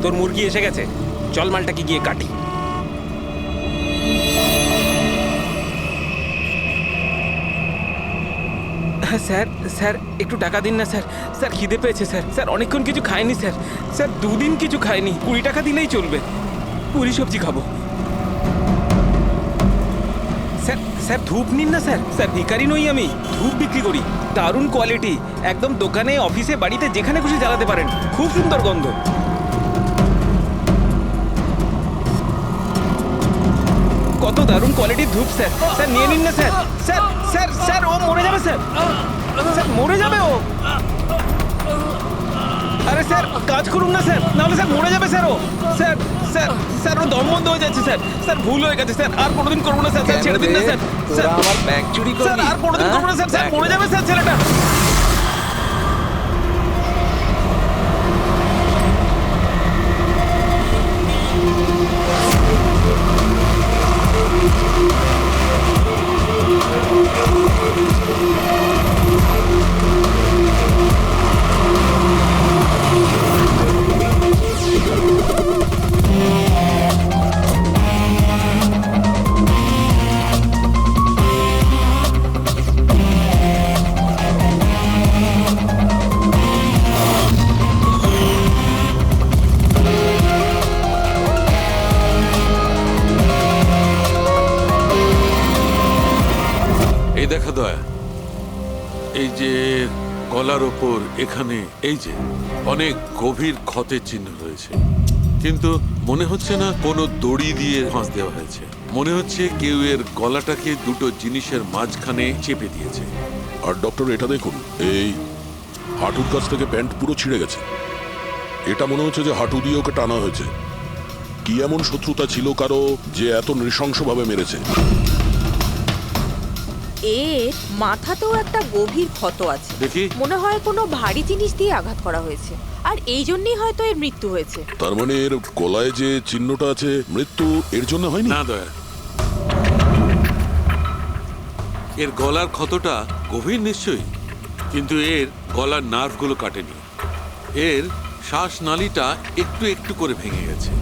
তোর মুরগি এসে গেছে, চল মালটাকে গিয়ে কাটি। হ্যাঁ স্যার, স্যার একটু টাকা দিন না স্যার। স্যার খিদে পেয়েছে স্যার। স্যার অনেকক্ষণ কিছু খাইনি স্যার। স্যার 2 দিন কিছু খাইনি, 20 টাকা দিলেই চলবে। পুরি সবজি খাবো। স্যার স্যার ধূপ নিন না স্যার। স্যার ভিখারি নই আমি, ধূপ বিক্রি করি, দারুণ কোয়ালিটি, একদম দোকানে, অফিসে, বাড়িতে যেখানে খুশি জ্বালাতে পারেন, খুব সুন্দর গন্ধ। কত দারুণ কোয়ালিটির ধূপ স্যার। স্যার নিয়ে নিন না স্যার। স্যার স্যার স্যার ও মরে যাবে স্যার। স্যার মরে যাবে ও। আরে স্যার কাজ করুন না স্যার, নাহলে স্যার মরে যাবে স্যার ও। স্যার স্যার স্যার ও দম বন্ধ হয়ে যাচ্ছে স্যার। স্যার ভুল হয়ে গেছে স্যার, আর কোনোদিন করবো না স্যার। স্যার ছেড়ে দিন না স্যার। স্যার আমার ব্যাগ চুরি স্যার করবি? আর কোনোদিন করবো না স্যার। স্যার মরে যাবে স্যার ছেলেটা। এই দেখা দয়া, এই যে গলার ওপর এখানে এই যে অনেক গভীর ক্ষতের চিহ্ন রয়েছে, কিন্তু মনে হচ্ছে না কোনো দড়ি দিয়ে ফাঁস দেওয়া হয়েছে। মনে হচ্ছে কেউ এর গলাটাকে দুটো জিনিসের মাঝখানে চেপে দিয়েছে। আর ডক্টর এটা দেখুন, এই হাঁটুর কাছ থেকে প্যান্ট পুরো ছিঁড়ে গেছে। এটা মনে হচ্ছে যে হাঁটু দিয়ে ওকে টানা হয়েছে। কি এমন শত্রুতা ছিল কারো যে এত নৃশংসভাবে মেরেছে? এর মাথাতেও একটা গভীর ক্ষত আছে। দেখি। মনে হয় কোনো ভারী জিনিস দিয়ে আঘাত করা হয়েছে, আর এই জন্যই হয়তো এর মৃত্যু হয়েছে। তার মানে এর গলায় যে চিহ্নটা আছে, মৃত্যু এর জন্য হয়নি? না দয়া, এর গলার ক্ষতটা গভীর নিশ্চয়ই, কিন্তু এর গলার নার্ভগুলো কাটেনি। এর শ্বাসনালীটা একটু একটু করে ভেঙে গেছে।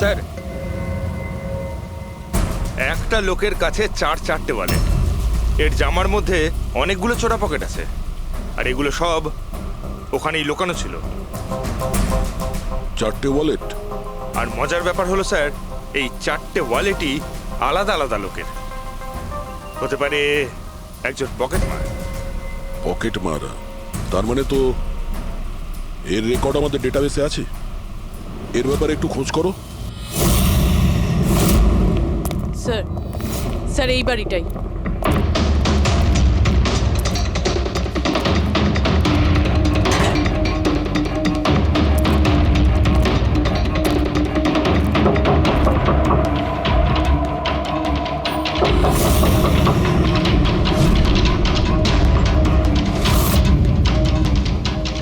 স্যার, একটা লোকের কাছে 4-4টে ওয়ালেট। এর জামার মধ্যে অনেকগুলো চোরা পকেট আছে, আর এগুলো সব ওখানেই লুকানো ছিল। 4টে ওয়ালেট? আর মজার ব্যাপার হলো স্যার, এই 4টে ওয়ালেটই আলাদা আলাদা লোকের। হতে পারে একজন পকেট মার। পকেট মারা? তার মানে তো এর রেকর্ড আমাদের ডেটাবেসে আছে। এর ব্যাপারে একটু খোঁজ করো। স্যার, স্যার এই বাড়িটাই।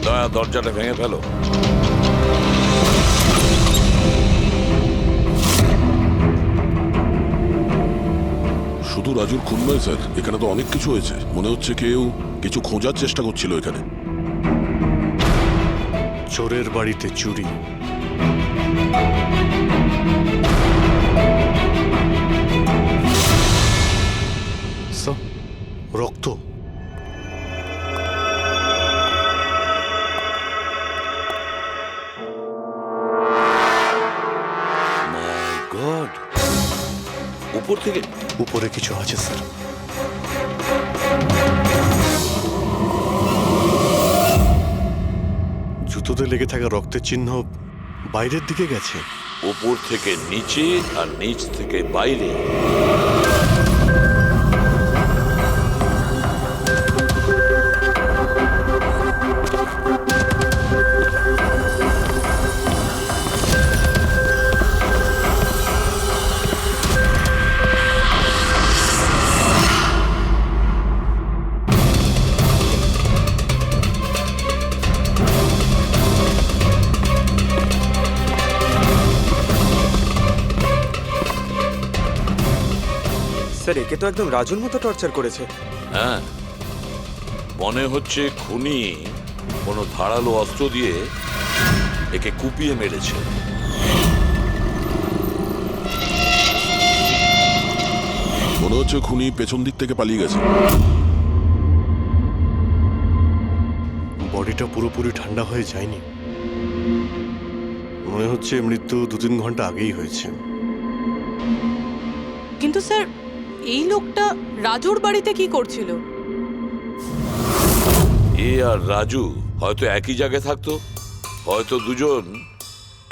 দয়া, দরজাটা ভেঙে ফেলো। শুধু রাজুর খুন নয় স্যার, এখানে তো অনেক কিছু হয়েছে। মনে হচ্ছে কেউ কিছু খোঁজার চেষ্টা করছিল এখানে। চোরের বাড়িতে চুরি, রক্ত। মাই গড, উপর থেকে? উপরে কিছু আছে স্যার। জুতোতে লেগে থাকা রক্তের চিহ্ন বাইরের দিকে গেছে। উপর থেকে নিচে আর নিচ থেকে বাইরে। স্যার, একে তো একদম রাজুর মতো টর্চার করেছে। হ্যাঁ, মনে হচ্ছে খুনি কোনো ধারালো অস্ত্র দিয়ে একে কুপিয়ে মেরেছে। মনে হচ্ছে খুনি পেছন দিক থেকে পালিয়ে গেছে। বডিটা পুরোপুরি ঠান্ডা হয়ে যায়নি। মনে হচ্ছে মৃত্যু 2-3 ঘন্টা আগেই হয়েছে। কিন্তু স্যার, এই লোকটা রাজুর বাড়িতে কি করছিল? এ আর রাজু হয়তো একই জায়গায় থাকতো, হয়তো দুজন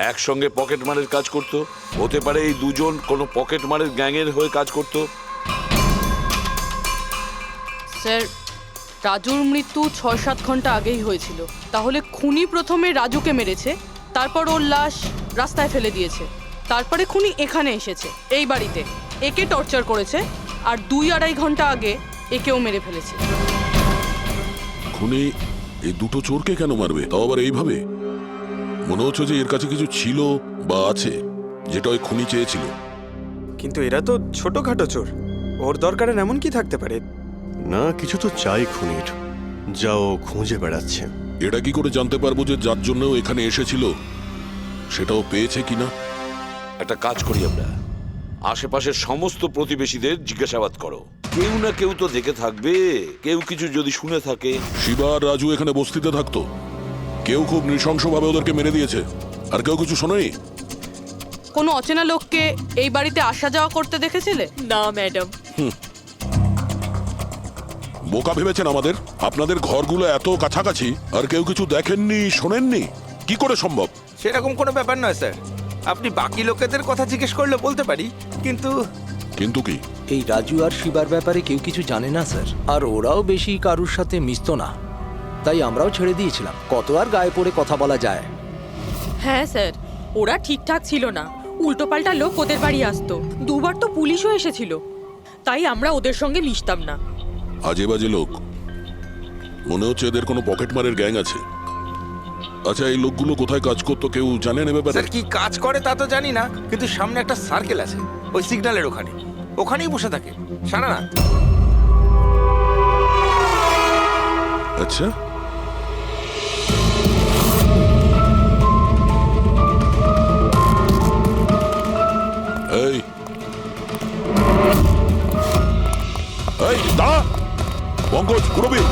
একসঙ্গে পকেট মারের কাজ করত, হতে পারে এই দুজন কোনো পকেট মারের গ্যাংয়ের হয়ে কাজ করত। স্যার, রাজুর মৃত্যু 6-7 ঘন্টা আগেই হয়েছিল। তাহলে খুনি প্রথমে রাজুকে মেরেছে, তারপর ওর লাশ রাস্তায় ফেলে দিয়েছে, তারপরে খুনি এখানে এসেছে এই বাড়িতে, একে টর্চার করেছে, আর 2-2.5 ঘন্টা আগে একেও মেরে ফেলেছে। খুনি এই দুটো চোরকে কেন মারবে, তাও আবার এইভাবে? মনে হচ্ছে যে এর কাছে কিছু ছিল বা আছে যেটা ওই খুনি চেয়েছিল। কিন্তু এরা তো ছোটখাটো চোর, ওর দরকারে এমন কি থাকতে পারে? না, কিছু তো চাই খুনির, যা ও খুঁজে বেড়াচ্ছে। এটা কি করে জানতে পারবো যে যার জন্য ও এখানে এসেছিল সেটাও পেয়েছে কিনা? একটা কাজ করি আমরা, আশেপাশের সমস্ত প্রতিবেশীদের জিজ্ঞাসাবাদ করো, কেউ না কেউ তো দেখে থাকবে, কেউ কিছু যদি শুনে থাকে। শিবা আর রাজু এখানে বস্তিতে থাকতো, কেউ খুব নৃশংসভাবে ওদেরকে মেরে দিয়েছে, আর কেউ কিছু শোনেনি। কোনো অচেনা লোককে এই বাড়িতে আসা যাওয়া করতে দেখেছিলে? না ম্যাডাম। বোকা ভেবেছেন আমাদের? আপনাদের ঘরগুলো এত কাছাকাছি আর কেউ কিছু দেখেননি, শোনেননি? কি করে সম্ভব? সেরকম কোনো ব্যাপার নয় স্যার, আপনি বাকি লোকেদের কথা জিজ্ঞেস করলে বলতে পারি, কিন্তু কিন্তু কি? এই রাজু আর শিবার ব্যাপারে কেউ কিছু জানে না স্যার, আর ওরাও বেশি কারুর সাথে মিশতো না, তাই আমরাও ছেড়ে দিয়েছিলাম। কত আর গায়ে পড়ে কথা বলা যায়? হ্যাঁ স্যার, ওরা ঠিকঠাক ছিল না, উল্টোপাল্টা লোক ওদের বাড়ি আসতো, 2বার তো পুলিশও এসেছিল, তাই আমরা ওদের সঙ্গে মিশতাম না। আজে বাজে লোক, মনে হচ্ছে এদের কোনো পকেট মারের গ্যাং আছে। আচ্ছা, এই লোকগুলো কোথায় কাজ করতো কেউ জানেন এ ব্যাপারে? স্যার কি কাজ করে তা তো জানি না, কিন্তু সামনে একটা সার্কেল আছে, ওই সিগন্যালের ওখানে, ওখানেই বসে থাকে সারা রাত। আচ্ছা, এই এই দাঁড়া, পঙ্কজ, পুরবি।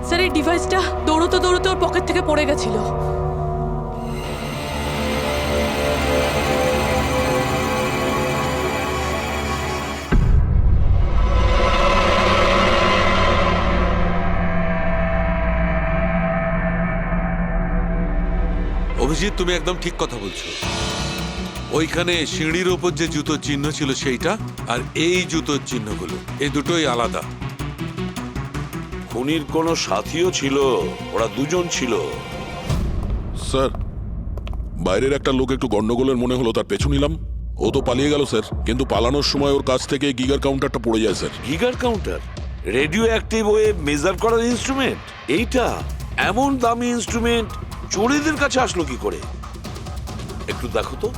স্যার, এই ডিভাইসটা দৌড়তে দৌড়তে ওর পকেট থেকে পড়ে গেছিল। অভিজিৎ, তুমি একদম ঠিক কথা বলছো। ওইখানে সিঁড়ির ওপর যে জুতোর চিহ্ন ছিল সেইটা, আর এই জুতোর চিহ্নগুলো, এই দুটোই আলাদা। খুনির কোনো সাথীও ছিল, ওরা দুজন ছিল। স্যার, বাইরের একটা লোক একটু গন্ডগোলের মনে হলো, তার পেছু নিলাম, ও তো পালিয়ে গেল স্যার, কিন্তু পালানোর সময় ওর কাছ থেকে গিগার কাউন্টারটা পড়ে যায় sir. Geiger counter, radioactive way measure করার ইনস্ট্রুমেন্ট, এইটা এমন দামি ইনস্ট্রুমেন্ট চোরেদের কাছে আসলো কি করে? একটু দেখো তো।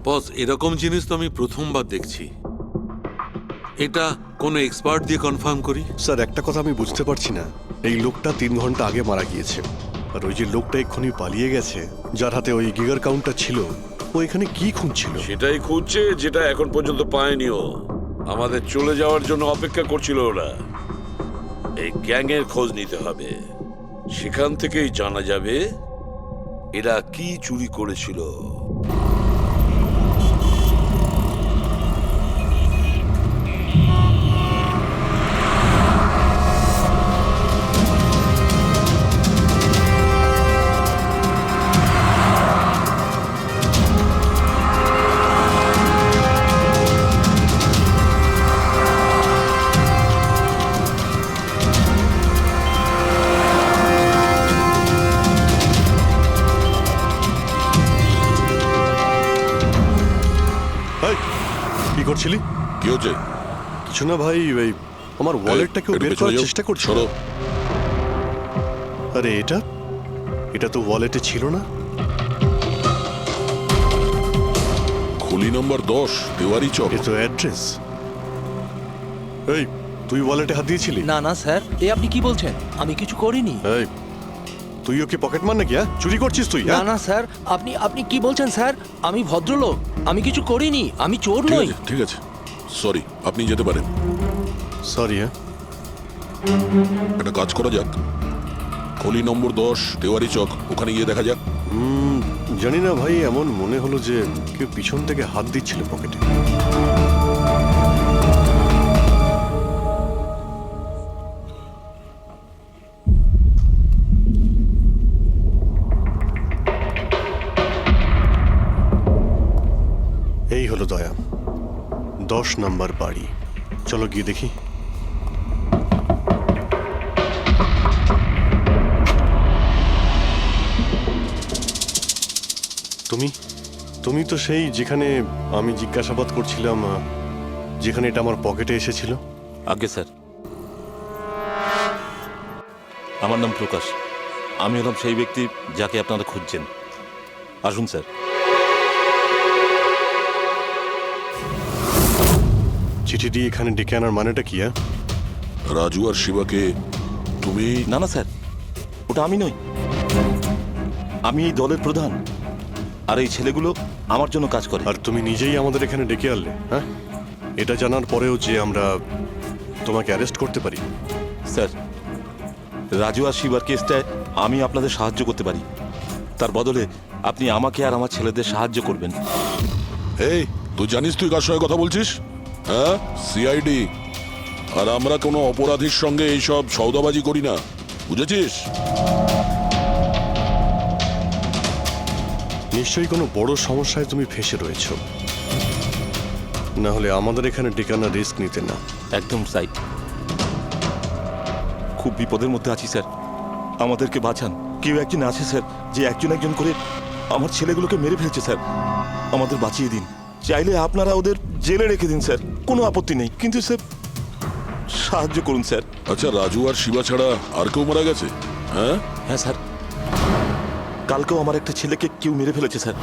বস, এরকম জিনিস তো আমি প্রথমবার দেখছি। এটা কোনো এক্সপার্ট দিয়ে কনফার্ম করি। স্যার একটা কথা আমি বুঝতে পারছি না, এই লোকটা 3 ঘন্টা আগে মারা গিয়েছে, আর ওই যে লোকটা এক্ষুনি পালিয়ে গেছে যার হাতে ওই গিগার কাউন্টার ছিল, ও এখানে কি খুঁজছিল? সেটাই খুঁজছে যেটা এখন পর্যন্ত পায়নিও। আমাদের চলে যাওয়ার জন্য অপেক্ষা করছিল ওরা। এই গ্যাংয়ের খোঁজ নিতে হবে, সেখান থেকেই জানা যাবে এরা কি চুরি করেছিল। এই, কি করছিলি? কি হচ্ছে? কিছু না ভাই, ওই আমার ওয়ালেটটা কেউ একটু বের পেছনে করার যাও। চেষ্টা করছিল। সরো। আরে এটা এটা তো ওয়ালেটে ছিল না। খুলি নম্বর 10, তেওয়ারি চক। এ তো অ্যাড্রেস। এই, তুই ওয়ালেটে হাত দিয়েছিলি? না না স্যার, এ আপনি কি বলছেন? আমি কিছু করিনি। এই, তুইও কি পকেট মার নাকি? হ্যাঁ, চুরি করছিস তুই? না না স্যার, আপনি আপনি কি বলছেন স্যার? আমি ভদ্রলোক, আমি কিছু করিনি, আমি চোর ঠিক নই। আছে, ঠিক আছে, সরি, আপনি যেতে পারেন। সরি। হ্যাঁ, একটা কাজ করা যাক, খলি নম্বর 10, তেওয়ারি চক, ওখানে গিয়ে দেখা যাক। জানি না ভাই, এমন মনে হলো যে কেউ পিছন থেকে হাত দিচ্ছিল পকেটে। এই হলো দয়া, 10 নম্বর বাড়ি। চলো গিয়ে দেখি। তুমি তুমি তো সেই যেখানে আমি জিজ্ঞাসাবাদ করছিলাম, যেখানে এটা আমার পকেটে এসেছিল। আজ্ঞে স্যার, আমার নাম প্রকাশ। আমি হলাম সেই ব্যক্তি যাকে আপনারা খুঁজছেন। আসুন স্যার। চিঠি দিয়ে এখানে ডেকে আনার মানেটা কি? হ্যাঁ, রাজু আর শিবাকে তুমি? না না স্যার, ওটা আমি নই। আমি এই দলের প্রধান, আর এই ছেলেগুলো আমার জন্য কাজ করে। আর তুমি নিজেই আমাদের এখানে ডেকে আনলে? হ্যাঁ, এটা জানার পরেও যে আমরা তোমাকে অ্যারেস্ট করতে পারি? স্যার, রাজু আর শিবার কেসটায় আমি আপনাদের সাহায্য করতে পারি। তার বদলে আপনি আমাকে আর আমার ছেলেদের সাহায্য করবেন। এই, তুই জানিস তুই কার সঙ্গে কথা বলছিস? হ্যাঁ, সিআইডি। আর আমরা কোনো অপরাধীর সঙ্গে এইসব সৌদাবাজি করি না, বুঝেছিস? নিশ্চয়ই কোনো বড় সমস্যায় তুমি ফেঁসে রয়েছো, না হলে আমাদের এখানে ডেকে আনার রিস্ক নিতে না। একদম তাই। খুব বিপদের মধ্যে আছি স্যার, আমাদেরকে বাঁচান। কেউ একজন আছে স্যার, যে একজন একজন করে আমার ছেলেগুলোকে মেরে ফেলছে স্যার। আমাদের বাঁচিয়ে দিন। চাইলে আপনারা ওদের জেলে রেখে দিন স্যার, কোনো আপত্তি নেই, কিন্তু স্যার সাহায্য করুন স্যার। আচ্ছা, রাজু আর শিবা ছাড়া আর কেউ মারা গেছে? হ্যাঁ হ্যাঁ স্যার, কালকেও আমার একটা ছেলেকে কেউ মেরে ফেলেছে স্যার।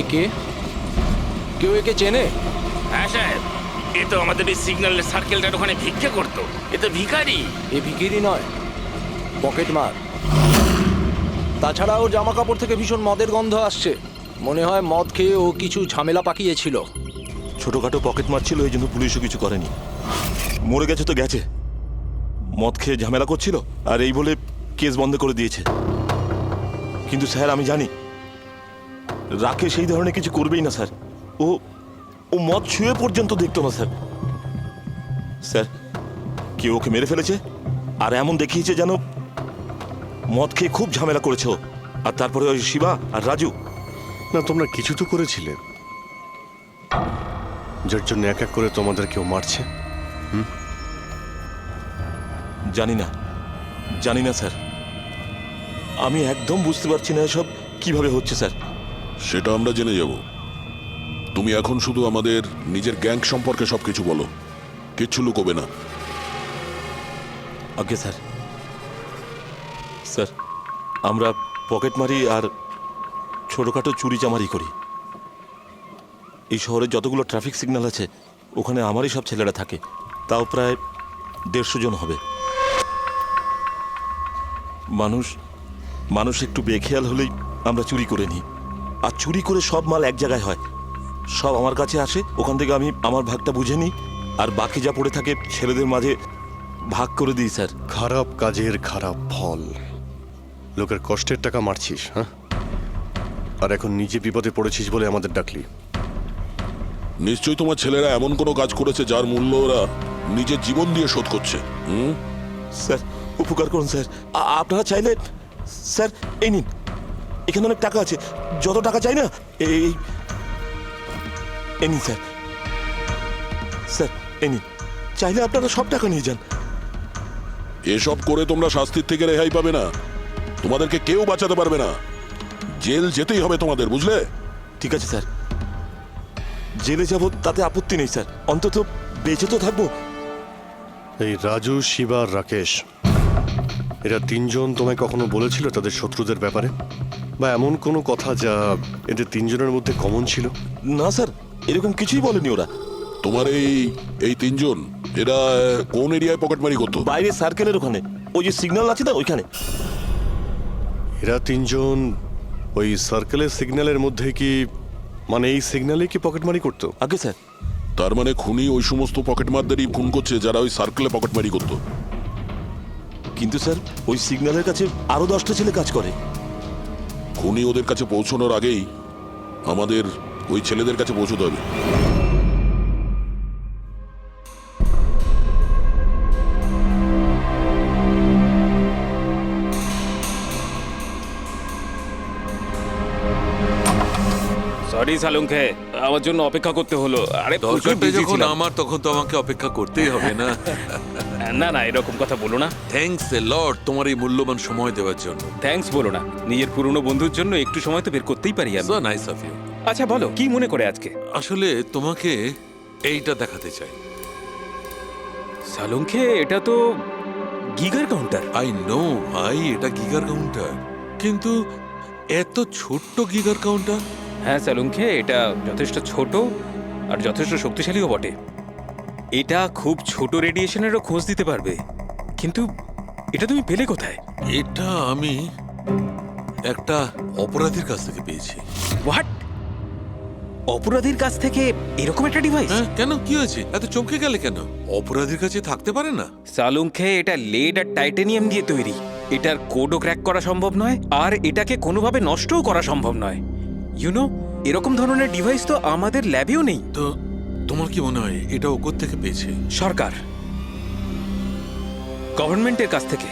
একে কেউ একে চেনে? হ্যাঁ সাহেব, এ তো আমাদের এই সিগন্যালের সার্কেলটার ওখানে ভিক্ষা করতো। এ তো ভিখারি। এ ভিখিরি নয়, পকেট মার। তাছাড়া ওর জামা কাপড় থেকে ভীষণ মদের গন্ধ আসছে। মনে হয় মদ খেয়ে ও কিছু ঝামেলা পাকিয়েছিল। ছোটখাটো পকেট মারছিল, এই জন্য পুলিশও কিছু করেনি। মরে গেছে তো গেছে, মদ খেয়ে ঝামেলা করছিল আর এই বলে কেস বন্ধ করে দিয়েছে। কিন্তু স্যার আমি জানি রাকেশ সেই ধরনের কিছু করবেই না স্যার। ও ও মদ ছুঁয়ে পর্যন্ত দেখতো না স্যার। স্যার, কেউ ওকে মেরে ফেলেছে আর এমন দেখিয়েছে যেন মদ খেয়ে খুব ঝামেলা করেছে ও। আর তারপরে ওই শিবা আর রাজু। না, তোমরা কিছু তো করেছিলে, যার জন্য এক এক করে তোমাদের কেউ মারছে। জানি না, জানি না স্যার, আমি একদম বুঝতে পারছি না এসব কিভাবে হচ্ছে স্যার। সেটা আমরা জেনে যাব। তুমি এখন শুধু আমাদের নিজের গ্যাং সম্পর্কে সবকিছু বলো, কিচ্ছু লুকোবে না। আগে স্যার, স্যার আমরা পকেট মারি আর ছোটোখাটো চুরি চামারি করি। এই শহরে যতগুলো ট্রাফিক সিগন্যাল আছে ওখানে আমারই সব ছেলেরা থাকে, তাও প্রায় 150 জন হবে। মানুষ একটু বেখেয়াল হলেই আমরা চুরি করে নিই, আর চুরি করে সব মাল এক জায়গায় হয়, সব আমার কাছে আসে, ওখান থেকে আমি আমার ভাগটা বুঝে নিই, আর বাকি যা পড়ে থাকে ছেলেদের মাঝে ভাগ করে দিই স্যার। খারাপ কাজের খারাপ ফল। লোকের কষ্টের টাকা মারছিস, হ্যাঁ? আর এখন নিজে বিপদে পড়েছিস বলে আমাদের ডাকলি। নিশ্চয়ই তোমার ছেলেরা এমন কোনো কাজ করেছে যার মূল্য ওরা নিজের জীবন দিয়ে শোধ করছে। স্যার উপকার করুন স্যার, আপনারা চাইলে স্যার এই নিন, এখানে অনেক টাকা আছে, যত টাকা চাই না এই নিন স্যার। স্যার এই নিন, চাইলে আপনারা সব টাকা নিয়ে যান। এসব করে তোমরা শাস্তির থেকে রেহাই পাবে না, তোমাদেরকে কেউ বাঁচাতে পারবে না, জেল যেতেই হবে তোমাদের, বুঝলে? ঠিক আছে স্যার, জেলে যাব তাতে আপত্তি নেই স্যার, অন্তত বেঁচে তো থাকবো। এই রাজু, শিবা আর রাকেশ, এরা তিনজন তোমায় কখনো বলেছিল তাদের শত্রুদের ব্যাপারে, বা এমন কোনো কথা যা এদের তিনজনের মধ্যে কমন ছিল? না স্যার, এরকম কিছুই বলেনি ওরা। তোমার এই তিনজন এরা কোন এরিয়ায় পকেটমারি করতো? বাইরে সার্কেলের ওখানে, ওই যে সিগন্যাল আছে না ওইখানে। এরা তিনজন ওই সার্কেলের সিগন্যালের মধ্যে কি, মানে এই সিগন্যালে কি পকেটমারি করতো? আগে স্যার। তার মানে খুনি ওই সমস্ত পকেটমারদেরই খুন করছে যারা ওই সার্কেলে পকেটমারি করতো। কিন্তু স্যার ওই সিগন্যালের কাছে আরো 10টা ছেলে কাজ করে। খুনি ওদের কাছে পৌঁছানোর আগেই আমাদের ওই ছেলেদের কাছে পৌঁছতে হবে। সরি সালুঙ্কে, আমার জন্য অপেক্ষা করতে হলো। আরে প্রচুর দরকারটা busy যখন ছিলাম। আমার, তখন তো আমাকে অপেক্ষা করতেই হবে না? না না, এরকম কথা বলো না। থ্যাঙ্কস এ লট তোমার এই মূল্যবান সময় দেওয়ার জন্য। থ্যাঙ্কস বলো না, নিজের পুরনো বন্ধুর জন্য একটু সময় তো বের করতেই পারি আমি। So nice of you. আচ্ছা বলো, কি মনে করে আজকে? আসলে তোমাকে এইটা দেখাতে চাই। সালুঙ্কে, এটা তো গিগার কাউন্টার। আই নো ভাই, এটা গিগার কাউন্টার, কিন্তু এত ছোট্ট গিগার কাউন্টার। হ্যাঁ সালুঙ্কে, এটা যথেষ্ট ছোট আর যথেষ্ট শক্তিশালীও বটে। এটা খুব ছোট রেডিয়েশনেরও খোঁজ দিতে পারবে। কিন্তু এটা তুমি পেলে কোথায়? এটা আমি একটা অপরাধীর কাছ থেকে পেয়েছি। হোয়াট? অপরাধীর কাছ থেকে এরকম একটা ডিভাইস? হ্যাঁ, কেন, কি হয়েছে? এত চমকে গেলে কেন? অপরাধীর কাছে থাকতে পারে না? সালুঙ্কে, এটা লেড আর টাইটানিয়াম দিয়ে তৈরি। এটার কোডও ক্র্যাক করা সম্ভব নয়, আর এটাকে কোনোভাবে নষ্টও করা সম্ভব নয়। ইউনো, এরকম ধরনের ডিভাইস তো আমাদের ল্যাবেও নেই। তো তোমার কি মনে হয় এটা ও কোত্থেকে পেয়েছে? সরকার, গভর্নমেন্টের কাছ থেকে।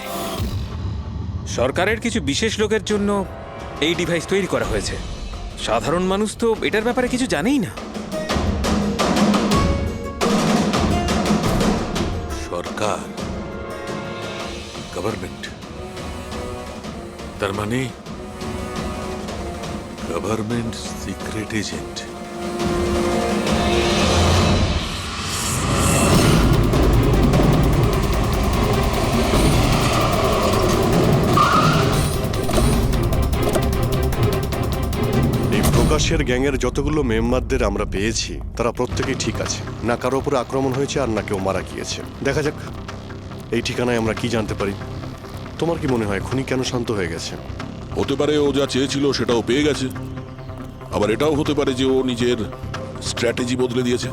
সরকারের কিছু বিশেষ লোকের জন্য এই ডিভাইস তৈরি করা হয়েছে। সাধারণ মানুষ তো এটার ব্যাপারে কিছু জানেই না। সরকার, গভর্নমেন্ট, তার মানে গভর্নমেন্ট সিক্রেট এজেন্ট। প্রকাশের গ্যাংয়ের যতগুলো মেম্বারদের আমরা পেয়েছি তারা প্রত্যেকেই ঠিক আছে, না কারো উপরে আক্রমণ হয়েছে আর না কেউ মারা গিয়েছে। দেখা যাক এই ঠিকানায় আমরা কি জানতে পারি। তোমার কি মনে হয় খুনি কেন শান্ত হয়ে গেছে? হতে পারে ও যা চেয়েছিল সেটাও পেয়ে গেছে, আবার এটাও হতে পারে যে ও নিজের স্ট্র্যাটেজি বদলে দিয়েছে।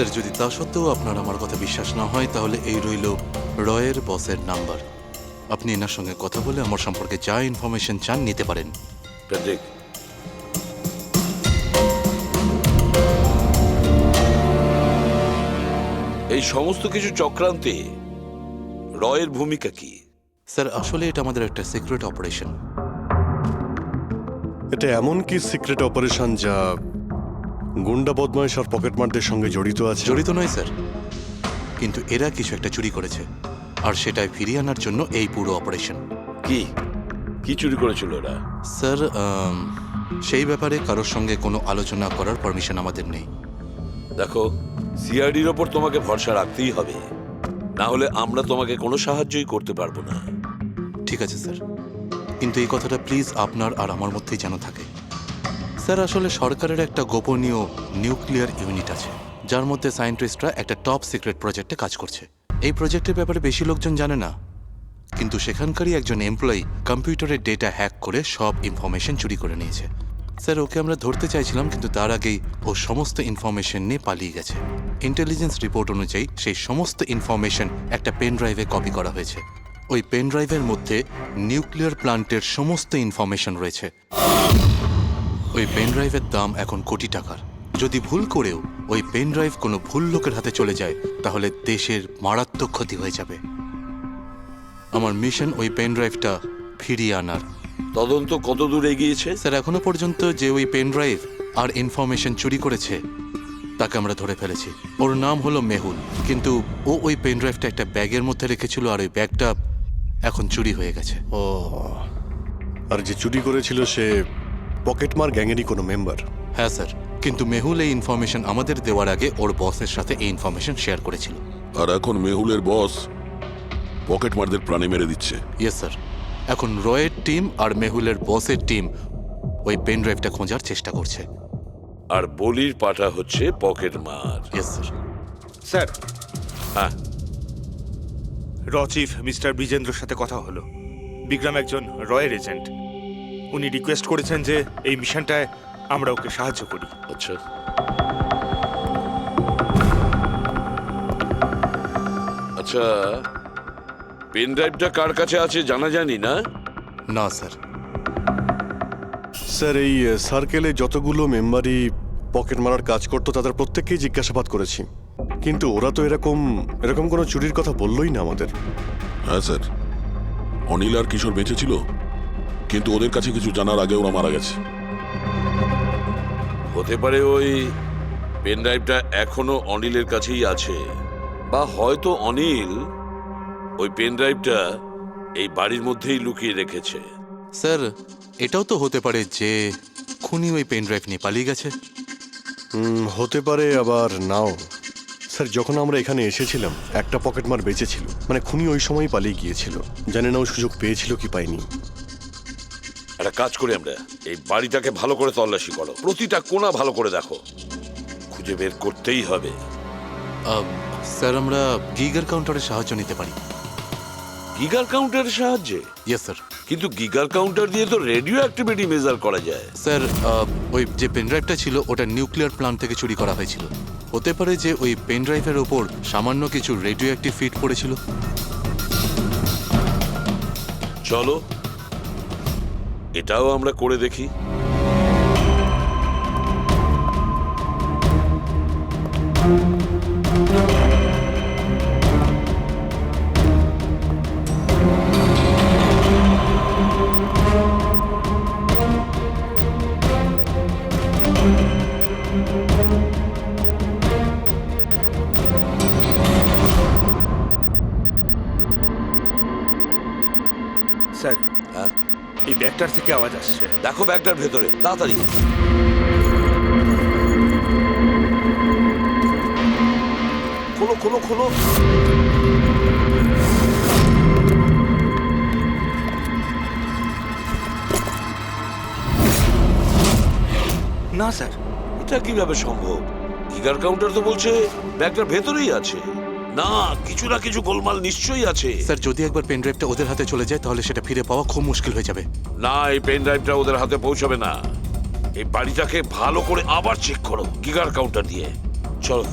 স্যার যদি তা সত্ত্বেও আপনার আমার কথা বিশ্বাস না হয় তাহলে এই রইল রয়ের বসের নাম্বার। আপনি এনার সঙ্গে কথা বলে আমার সম্পর্কে যা ইনফরমেশন চান নিতে পারেন। প্যাট্রিক, এই সমস্ত কিছু চক্রান্তে রয়ের ভূমিকা কি? স্যার আসলে এটা আমাদের একটা সিক্রেট অপারেশন। এটা এমন কি সিক্রেট অপারেশন যা গুন্ডা বদমাইশ আর পকেটমারদের সঙ্গে জড়িত আছে? জড়িত নয় স্যার, কিন্তু এরা কিছু একটা চুরি করেছে আর সেটাই ফিরিয়ে আনার জন্য এই পুরো অপারেশন। কি কি চুরি করেছিল ওরা? স্যার সেই ব্যাপারে কারোর সঙ্গে কোনো আলোচনা করার পারমিশন আমাদের নেই। দেখো, সিআইডির ওপর তোমাকে ভরসা রাখতেই হবে, না হলে আমরা তোমাকে কোনো সাহায্যই করতে পারবো না। ঠিক আছে স্যার, কিন্তু এই কথাটা প্লিজ আপনার আর আমার মধ্যেই যেন থাকে। স্যার আসলে সরকারের একটা গোপনীয় নিউক্লিয়ার ইউনিট আছে যার মধ্যে সায়েন্টিস্টরা একটা টপ সিক্রেট প্রজেক্টে কাজ করছে। এই প্রজেক্টের ব্যাপারে বেশি লোকজন জানে না, কিন্তু সেখানকারই একজন এমপ্লয়ি কম্পিউটারের ডেটা হ্যাক করে সব ইনফরমেশন চুরি করে নিয়েছে। স্যার ওকে আমরা ধরতে চাইছিলাম, কিন্তু তার আগেই ও সমস্ত ইনফরমেশন নিয়ে পালিয়ে গেছে। ইন্টেলিজেন্স রিপোর্ট অনুযায়ী সেই সমস্ত ইনফরমেশন একটা পেন ড্রাইভে কপি করা হয়েছে। ওই পেন ড্রাইভের মধ্যে নিউক্লিয়ার প্ল্যান্টের সমস্ত ইনফরমেশন রয়েছে। ওই পেন ড্রাইভের দাম এখন কোটি টাকার। যদি ভুল করেও ওই পেন ড্রাইভ কোনো ভুল লোকের হাতে চলে যায় তাহলে দেশের মারাত্মক ক্ষতি হয়ে যাবে। আমার মিশন ওই পেন ড্রাইভটা ফিরিয়ে আনার। তদন্ত কত দূর এগিয়েছে? স্যার এখনো পর্যন্ত যে ওই পেন ড্রাইভ আর ইনফরমেশন চুরি করেছে তাকে আমরা ধরে ফেলেছি। ওর নাম হলো মেহুল, কিন্তু ও ওই পেন ড্রাইভটা একটা ব্যাগের মধ্যে রেখেছিল আর ওই ব্যাগটা এখন চুরি হয়ে গেছে। ও, আর যে চুরি করেছিল সে পকেটমার গ্যাংয়েরই কোনো মেম্বার? হ্যাঁ স্যার, কিন্তু মেহুল এই ইনফরমেশন আমাদের দেওয়ার আগে ওর বসের সাথে এই ইনফরমেশন শেয়ার করেছিল। আর এখন মেহুলের বস পকেটমারদের প্রাণে মেরে দিচ্ছে। ইয়েস স্যার, এখন রয়ের টিম আর মেহুলের বসের টিম ওই পেন ড্রাইভটা খোঁজার চেষ্টা করছে। আর বলির পাটা হচ্ছে পকেটমার। Yes sir. স্যার, হ্যাঁ, র চিফ মিস্টার বিজেন্দ্রর সাথে কথা হলো। বিক্রম একজন রয়ের এজেন্ট। উনি রিকোয়েস্ট করেছেন যে এই মিশনটায় আমরা ওকে সাহায্য করি। আচ্ছা। আচ্ছা, পেন ড্রাইভটা কার কাছে আছে জানা জানি না? না স্যার। স্যার এই সার্কেলে যতগুলো মেম্বারই পকেট মারার কাজ করতো তাদের প্রত্যেককেই জিজ্ঞাসাবাদ করেছি, কিন্তু ওরা তো এরকম কোনো চুরির কথা বললোই না আমাদের। হ্যাঁ স্যার, অনিল আর কিশোর বেঁচে ছিল, কিন্তু ওদের কাছে কিছু জানার আগে ওরা মারা গেছে। হতে পারে ওই পেন ড্রাইভটা এখনো অনিলের কাছেই আছে, বা হয়তো অনিল ওই পেন ড্রাইভটা এই বাড়ির মধ্যেই লুকিয়ে রেখেছে। স্যার এটাও তো হতে পারে যে খুনি ওই পেন ড্রাইভ নিয়ে পালিয়ে গেছে। হতে পারে, আবার নাও। স্যার যখন আমরা এখানে এসেছিলাম একটা পকেটমার বেঁচে ছিল, মানে খুনি ওই সময়ই পালিয়ে গিয়েছিল। জানি না ও সুযোগ পেয়েছিল কি পায়নি। একটা কাজ করি আমরা, এই বাড়িটাকে ভালো করে তল্লাশি করো, প্রতিটা কোণা ভালো করে দেখো, খুঁজে বের করতেই হবে। স্যার আমরা গিগার কাউন্টারের সাহায্য নিতে পারি। গিগার কাউন্টারের সাহায্যে? Yes sir. কিন্তু গিগার কাউন্টার দিয়ে তো রেডিও অ্যাক্টিভিটি মেজার করা যায়। স্যার ওই যে পেন ড্রাইভটা ছিল ওটা নিউক্লিয়ার প্ল্যান্ট থেকে চুরি করা হয়েছিল। হতে পারে যে ওই পেন ড্রাইভের ওপর সামান্য কিছু রেডিও অ্যাক্টিভ ফিট পড়েছিল। চলো এটাও আমরা করে দেখি। স্যার, এই ব্যাগটার থেকে আওয়াজ আসছে। দেখো ব্যাগটার ভেতরে, তাড়াতাড়ি। খোলো খোলো খোলো। না স্যার, এটা কিভাবে সম্ভব? গিগার কাউন্টার তো বলছে ব্যাগটার ভেতরেই আছে। না, কিছু না কিছু গোলমাল নিশ্চয়ই আছে। স্যার যদি একবার পেন ড্রাইভটা ওদের হাতে চলে যায় তাহলে সেটা ফিরে পাওয়া খুব মুশকিল হয়ে যাবে। না, এই পেন ড্রাইভটা ওদের হাতে পৌঁছাবে না। এই বাড়িটাকে ভালো করে আবার চেক করো গিগার কাউন্টার দিয়ে। চলো।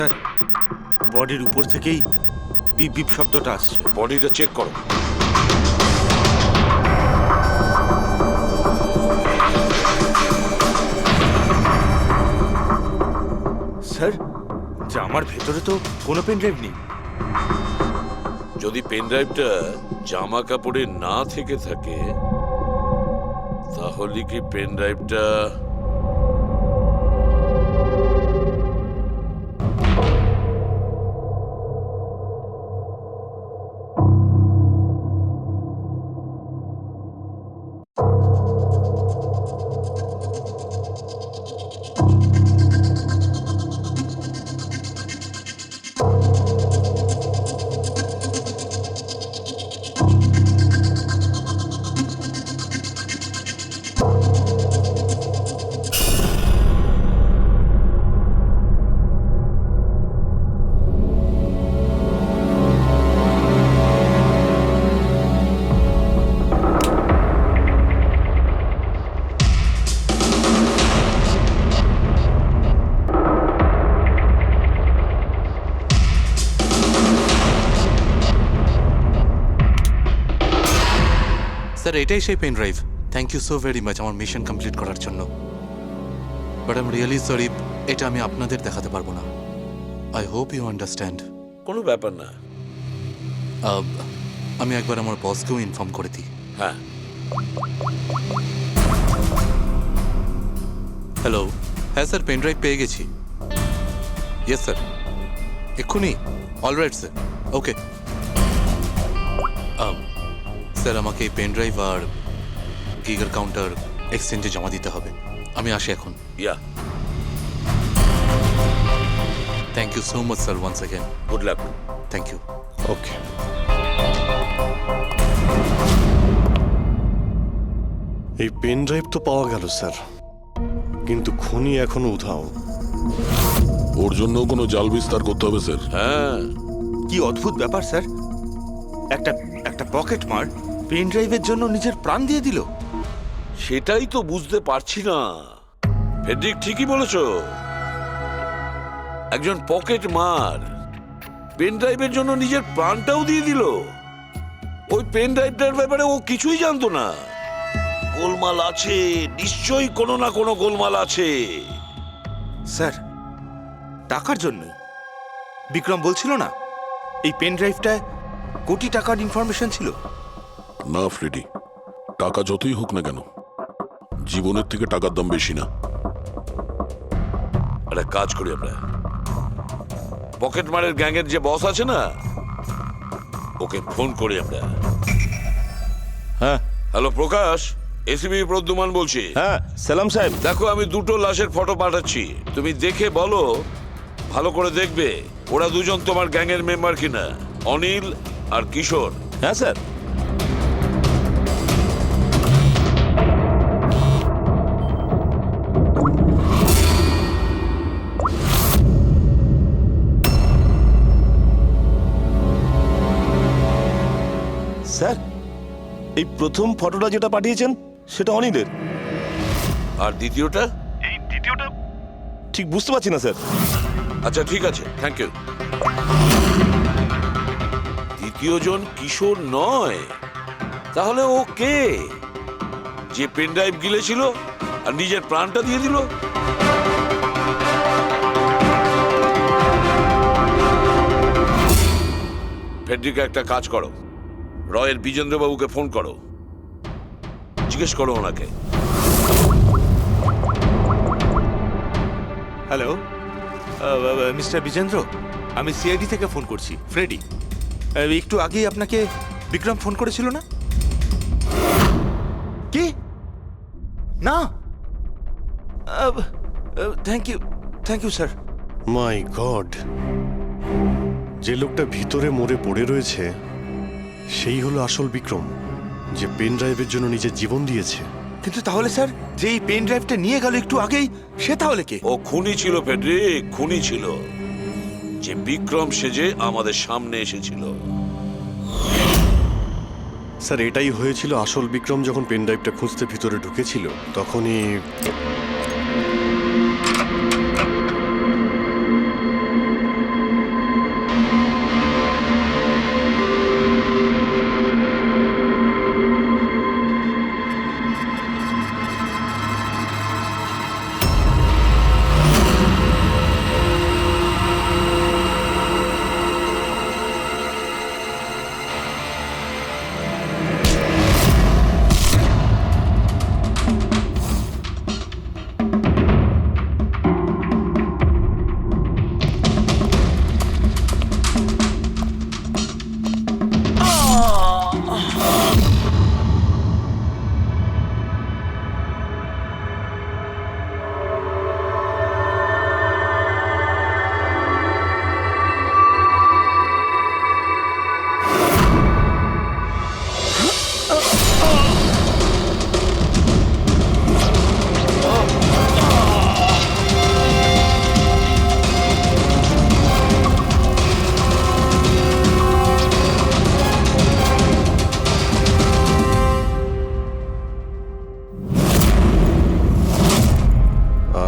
স্যার বডির উপর থেকেই বিপ বিপ শব্দটা আসছে। বডিটা চেক করো। স্যার জামার ভেতরে তো কোনো পেন ড্রাইভ নেই। যদি পেন ড্রাইভটা জামা কাপড়ে না থেকে থাকে তাহলে কি পেন ড্রাইভটা স্যার এটাই সেই pen drive. Thank you so very much আমার মিশন কমপ্লিট করার জন্য। But I am really sorry, এটা আমি আপনাদের দেখাতে পারবো না। I hope you understand. কোনো ব্যাপার না। আমি একবার আমার বসকেও ইনফর্ম করে দিই। হ্যাঁ, হ্যালো, হ্যাঁ স্যার পেন ড্রাইভ পেয়ে গেছি। ইয়েস স্যার, এক্ষুনি। Alright sir, okay. স্যার আমাকে এই পেন ড্রাইভ আর গিগার কাউন্টার এক্সচেঞ্জে জমা দিতে হবে। আমি আসি এখন। Yeah, thank you so much sir once again. Good luck. Thank you. Okay. এই পেন ড্রাইভ তো পাওয়া গেল স্যার, কিন্তু খুনি এখনো উধাও। ওর জন্য কোনো জাল বিস্তার করতে হবে স্যার। হ্যাঁ, কি অদ্ভুত ব্যাপার স্যার, একটা একটা পকেট মার পেন ড্রাইভের জন্য নিজের প্রাণ দিয়ে দিল। সেটাই তো বুঝতে পারছি না। ফেডরিক ঠিকই বলেছ, একজন পকেট মার পেন ড্রাইভের জন্য নিজের প্রাণটাও দিয়ে দিল। ওই পেন ড্রাইভটার ব্যাপারে ও কিছুই জানতো না। গোলমাল আছে, নিশ্চয়ই কোনো না কোনো গোলমাল আছে। স্যার টাকার জন্য বিক্রম বলছিল না এই পেন ড্রাইভটায় কোটি টাকার ইনফরমেশন ছিল। না ফ্রেডি, টাকা যতই হোক না কেন, জীবনের থেকে টাকার দাম বেশি না। একটা কাজ করি আমরা, পকেট মারের গ্যাংয়ের যে বস আছে না, ওকে ফোন করি আমরা। হ্যাঁ হ্যালো প্রকাশ, এসিবি প্রদ্যুমান বলছি। হ্যাঁ সালাম সাহেব। দেখো আমি দুটো লাশের ফটো পাঠাচ্ছি, তুমি দেখে বলো, ভালো করে দেখবে ওরা দুজন তোমার গ্যাংয়ের মেম্বার কিনা, অনিল আর কিশোর। হ্যাঁ স্যার। স্যার এই প্রথম ফটোটা যেটা পাঠিয়েছেন সেটা অনিলের, আর দ্বিতীয়টা? এই দ্বিতীয়টা ঠিক বুঝতে পারছি না স্যার। আচ্ছা ঠিক আছে, থ্যাংক ইউ। দ্বিতীয় জন কিশোর নয়, তাহলে ও কে? যে পেন ড্রাইভ গিলেছিল আর নিজের প্রাণটা দিয়ে দিল? ফেডরিকা একটা কাজ করো, রয়ের বিজেন্দ্রবাবুকে ফোন করো, জিজ্ঞেস করো ওনাকে। হ্যালো মিস্টার বিজেন্দ্র, আমি সিআইডি থেকে ফোন করছি, ফ্রেডি। একটু আগেই আপনাকে বিক্রম ফোন করেছিল না? কি না? Thank you sir. My God, যে লোকটা ভিতরে মরে পড়ে রয়েছে সেই হলো আসল বিক্রম, যে পেন ড্রাইভের জন্য নিজের জীবন দিয়েছে। কিন্তু তাহলে স্যার, যে এই পেন ড্রাইভটা নিয়ে গেল একটু আগেই, সে তাহলে কে? ও খুনি ছিল ফেডরিক, খুনি ছিল, যে বিক্রম সেজে আমাদের সামনে এসেছিল। স্যার এটাই হয়েছিল, আসল বিক্রম যখন পেন ড্রাইভটা খুঁজতে ভিতরে ঢুকেছিল তখনই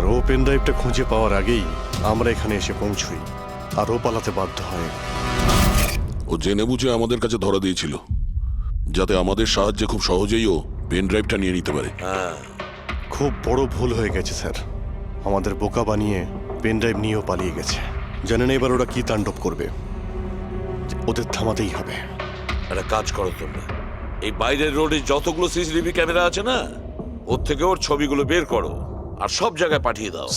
আর ও পেন ড্রাইভটা খুঁজে পাওয়ার আগেই আমরা এখানে এসে পৌঁছই, আর ও পালাতে বাধ্য হয়। ও জেনে বুঝে আমাদের কাছে ধরা দিয়েছিল, যাতে আমাদের সাহায্যে খুব সহজেই ও পেন ড্রাইভটা নিয়ে নিতে পারে। খুব বড় ভুল হয়ে গেছে স্যার, আমাদের বোকা বানিয়ে পেন ড্রাইভ নিয়েও পালিয়ে গেছে। জানেন এবার ওরা কি তাণ্ডব করবে, ওদের থামাতেই হবে। একটা কাজ করো তোমরা, এই বাইরের রোডে যতগুলো সিসিটিভি ক্যামেরা আছে না, ওর থেকে ওর ছবিগুলো বের করো আর সব জায়গায় পাঠিয়ে দাও।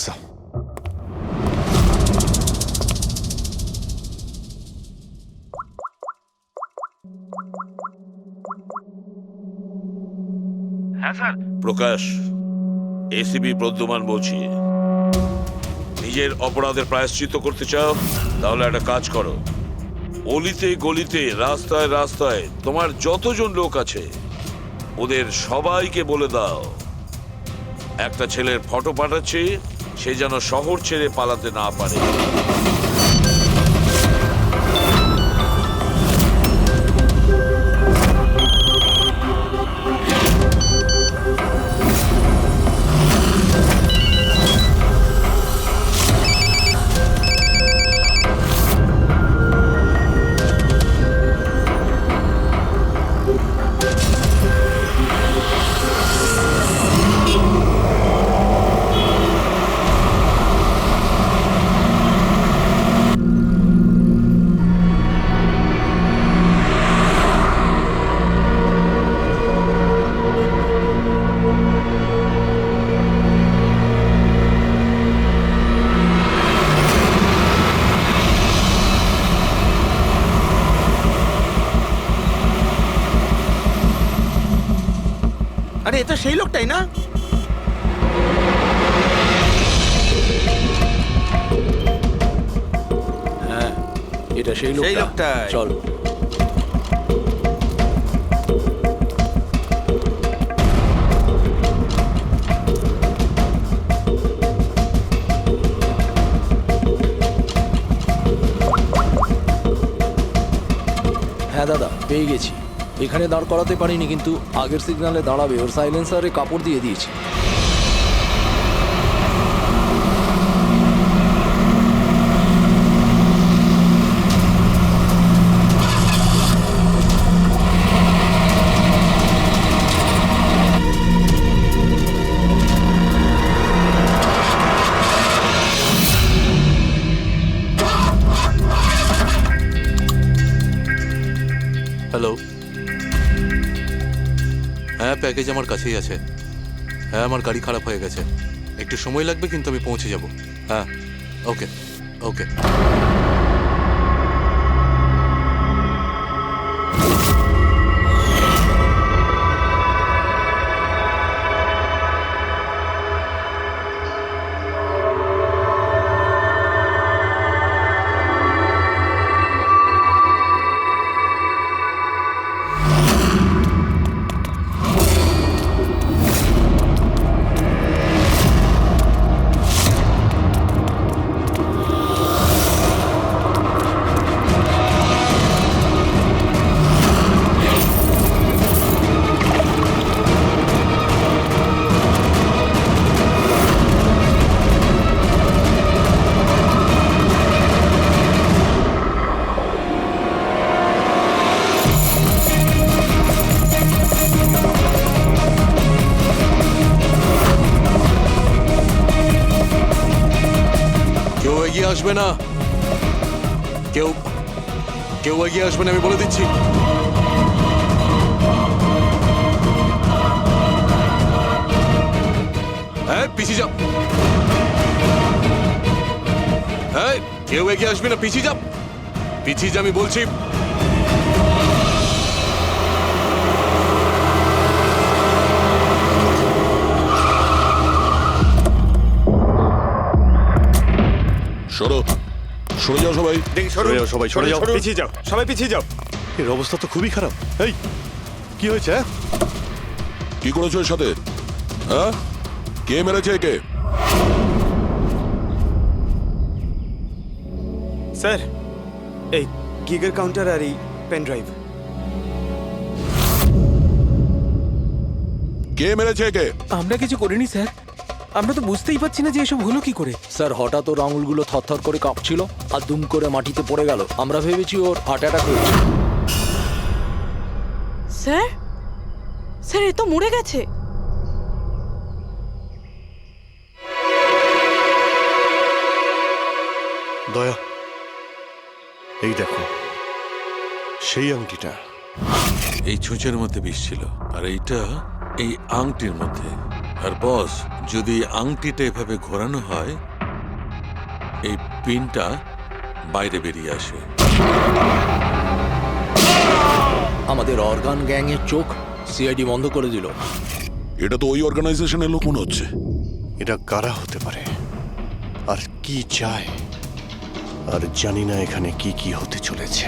হ্যাঁ স্যার। প্রকাশ, এসিপি প্রদ্যুমান বলছি। নিজের অপরাধের প্রায়শ্চিত্ত করতে চাও? তাহলে একটা কাজ করো, অলিতে গলিতে রাস্তায় রাস্তায় তোমার যতজন লোক আছে ওদের সবাইকে বলে দাও একটা ছেলের ফটো পাঠাচ্ছি, সে যেন শহর ছেড়ে পালাতে না পারে। আরে এ তো সেই লোকটাই না? হ্যাঁ, এটা সেই সেই লোকটা। লোকটাই। চল। হ্যাঁ দাদা, পেয়ে গেছি। এখানে দাঁড় করাতে পারিনি, কিন্তু আগের সিগনালে দাঁড়াবে, ওর সাইলেন্সারে কাপড় দিয়ে দিয়েছি। হ্যালো, হ্যাঁ প্যাকেজ আমার কাছেই আছে। হ্যাঁ, আমার গাড়ি খারাপ হয়ে গেছে, একটু সময় লাগবে, কিন্তু আমি পৌঁছে যাব। হ্যাঁ, ওকে ওকে। এগিয়ে আসবে না, কেউ কেউ এগিয়ে আসবে না, আমি বলে দিচ্ছি। হ্যাঁ, পিছিয়ে যাও। হ্যাঁ, কেউ এগিয়ে আসবে না, পিছিয়ে যাও, পিছিয়ে যা, আমি বলছি। সরো, সরে যাও সবাই। দেখি সরে যাও সবাই, সরে যাও, পিছিয়ে যাও, সবাই পিছিয়ে যাও। এর অবস্থা তো খুবই খারাপ। এই কি হয়েছে? কি করেছো এর সাথে? হ্যাঁ, কে মেরেছে একে? স্যার, এই গিগের কাউন্টার আর এই পেন ড্রাইভ। কে মেরেছে একে? আমরা কিছু করিনি স্যার। আমরা তো বুঝতেই পারছি না যে এসব হলো কি করে। স্যার হঠাৎ ওর আঙুলগুলো থরথর করে কাঁপছিল আর দুম করে মাটিতে পড়ে গেল। আমরা ভেবেছি ওর হার্ট অ্যাটাক হয়েছে। স্যার স্যার এ তো মরে গেছে। দয়া, এই দেখো সেই আংটিটা। এই ছুঁচের মধ্যে বিষ ছিল আর এইটা এই আংটির মধ্যে। আর বস, যদি এই আংটিটা এভাবে ঘোরানো হয় এই পিনটা বাইরে বেরিয়ে আসে। আমাদের অর্গান গ্যাংয়ের চোখ সিআইডি বন্ধ করে দিল। এটা তো ওই অর্গানাইজেশনের লোক মনে হচ্ছে। এটা কারা হতে পারে আর কি চায়, আর জানি না এখানে কি কি হতে চলেছে।